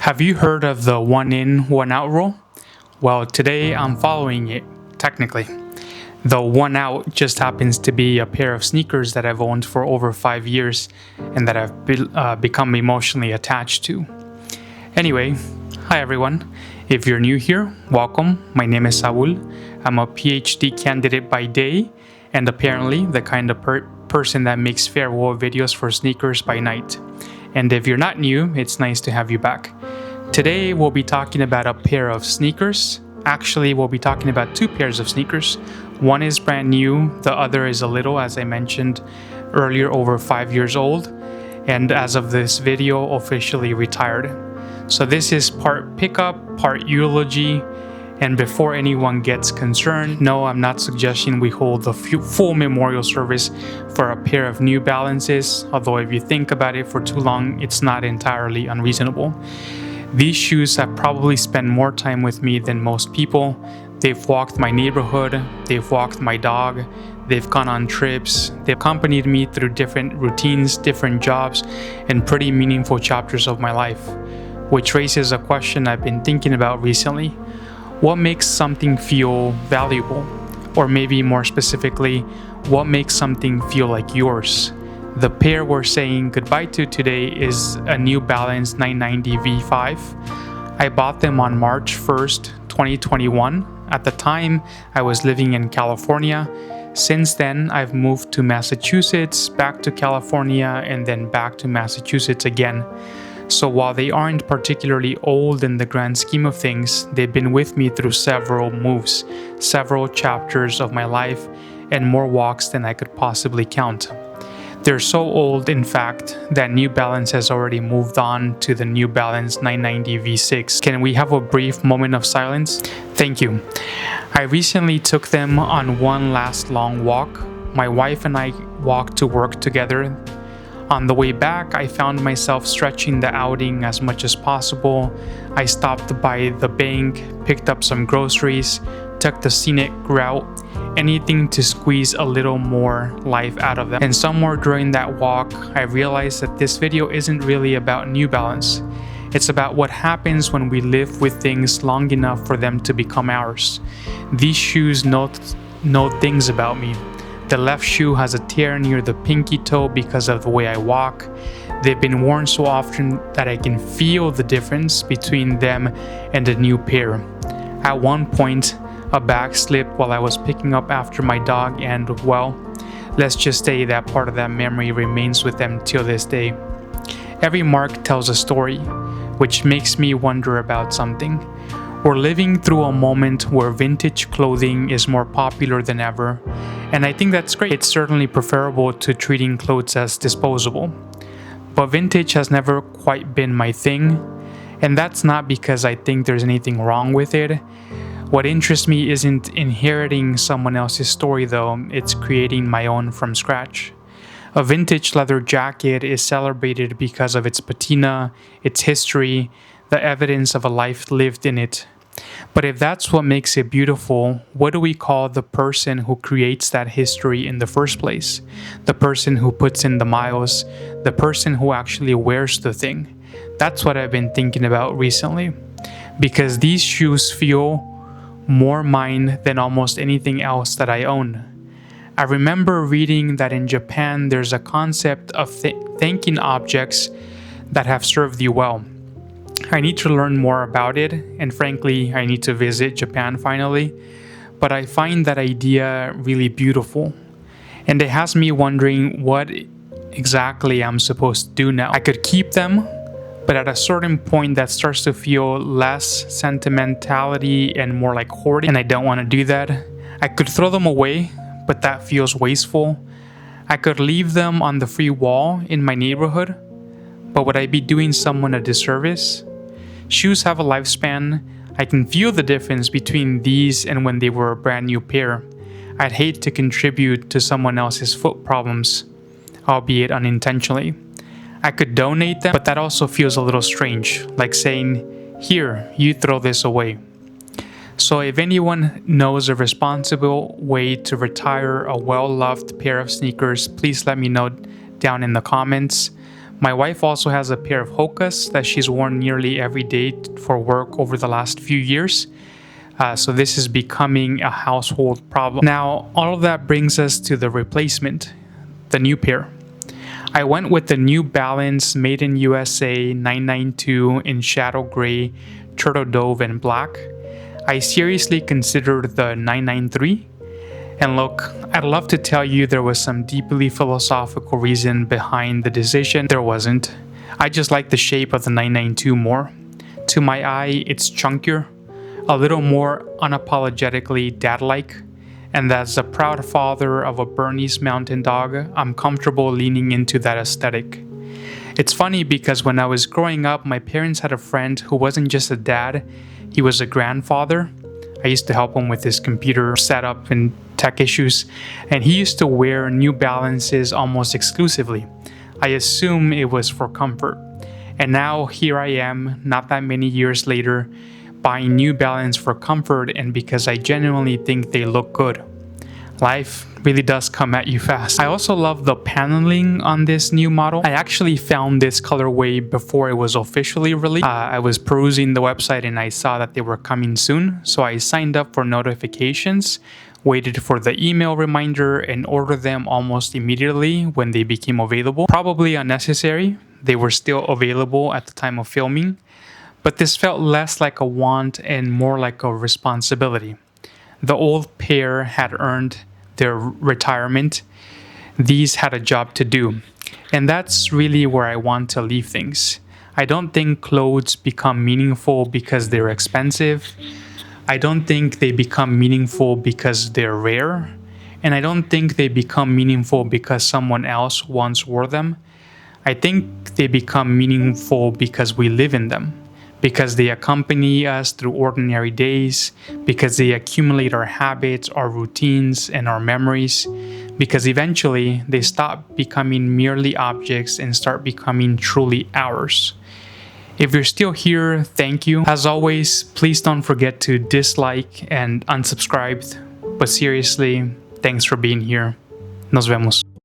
Have you heard of the one in, one out rule? Well, today I'm following it, technically. The one out just happens to be a pair of sneakers that I've owned for over 5 years and that I've become emotionally attached to. Anyway, hi everyone. If you're new here, welcome. My name is Saul. I'm a PhD candidate by day and apparently the kind of person that makes farewell videos for sneakers by night. And if you're not new, it's nice to have you back. Today we'll be talking about a pair of sneakers. Actually, we'll be talking about two pairs of sneakers. One is brand new, the other is a little, as I mentioned earlier, over 5 years old, and as of this video, officially retired. So this is part pickup, part eulogy, and before anyone gets concerned, no, I'm not suggesting we hold the full memorial service for a pair of New Balances, although if you think about it for too long, it's not entirely unreasonable. These shoes have probably spent more time with me than most people. They've walked my neighborhood, they've walked my dog, they've gone on trips, they've accompanied me through different routines, different jobs, and pretty meaningful chapters of my life. Which raises a question I've been thinking about recently. What makes something feel valuable? Or maybe more specifically, what makes something feel like yours? The pair we're saying goodbye to today is a New Balance 990 V5. I bought them on March 1st, 2021. At the time, I was living in California. Since then, I've moved to Massachusetts, back to California, and then back to Massachusetts again. So while they aren't particularly old in the grand scheme of things, they've been with me through several moves, several chapters of my life, and more walks than I could possibly count. They're so old, in fact, that New Balance has already moved on to the New Balance 990 V6. Can we have a brief moment of silence? Thank you. I recently took them on one last long walk. My wife and I walked to work together. On the way back, I found myself stretching the outing as much as possible. I stopped by the bank, picked up some groceries, took the scenic route, anything to squeeze a little more life out of them. And somewhere during that walk, I realized that this video isn't really about New Balance. It's about what happens when we live with things long enough for them to become ours. These shoes know things about me. The left shoe has a tear near the pinky toe because of the way I walk. They've been worn so often that I can feel the difference between them and a new pair. At one point, a bag slipped while I was picking up after my dog and, well, let's just say that part of that memory remains with them till this day. Every mark tells a story, which makes me wonder about something. We're living through a moment where vintage clothing is more popular than ever, and I think that's great. It's certainly preferable to treating clothes as disposable. But vintage has never quite been my thing, and that's not because I think there's anything wrong with it. What interests me isn't inheriting someone else's story though, it's creating my own from scratch. A vintage leather jacket is celebrated because of its patina, its history, the evidence of a life lived in it. But if that's what makes it beautiful, what do we call the person who creates that history in the first place? The person who puts in the miles, the person who actually wears the thing. That's what I've been thinking about recently. Because these shoes feel more mine than almost anything else that I own. I remember reading that in Japan there's a concept of thanking objects that have served you well. I need to learn more about it, and frankly, I need to visit Japan finally, but I find that idea really beautiful. And it has me wondering what exactly I'm supposed to do now. I could keep them, but at a certain point that starts to feel less sentimentality and more like hoarding, and I don't want to do that. I could throw them away, but that feels wasteful. I could leave them on the free wall in my neighborhood, but would I be doing someone a disservice? Shoes have a lifespan. I can feel the difference between these and when they were a brand new pair. I'd hate to contribute to someone else's foot problems, albeit unintentionally. I could donate them, but that also feels a little strange, like saying, here, you throw this away. So if anyone knows a responsible way to retire a well-loved pair of sneakers, please let me know down in the comments. My wife also has a pair of Hokas that she's worn nearly every day for work over the last few years. So this is becoming a household problem. Now, all of that brings us to the replacement, the new pair. I went with the New Balance Made in USA 992 in Shadow Gray, Turtle Dove, and Black. I seriously considered the 993. And look, I'd love to tell you there was some deeply philosophical reason behind the decision. There wasn't. I just like the shape of the 992 more. To my eye, it's chunkier, a little more unapologetically dad-like. And as a proud father of a Bernese Mountain Dog, I'm comfortable leaning into that aesthetic. It's funny because when I was growing up, my parents had a friend who wasn't just a dad, he was a grandfather. I used to help him with his computer setup and tech issues, and he used to wear New Balances almost exclusively. I assume it was for comfort. And now here I am, not that many years later, buying New Balance for comfort and because I genuinely think they look good. Life really does come at you fast. I also love the paneling on this new model. I actually found this colorway before it was officially released. I was perusing the website and I saw that they were coming soon, so I signed up for notifications, waited for the email reminder, and ordered them almost immediately when they became available. Probably unnecessary. They were still available at the time of filming. But this felt less like a want and more like a responsibility. The old pair had earned their retirement. These had a job to do. And that's really where I want to leave things. I don't think clothes become meaningful because they're expensive. I don't think they become meaningful because they're rare. And I don't think they become meaningful because someone else once wore them. I think they become meaningful because we live in them. Because they accompany us through ordinary days, because they accumulate our habits, our routines, and our memories, because eventually they stop becoming merely objects and start becoming truly ours. If you're still here, thank you. As always, please don't forget to dislike and unsubscribe. But seriously, thanks for being here. Nos vemos.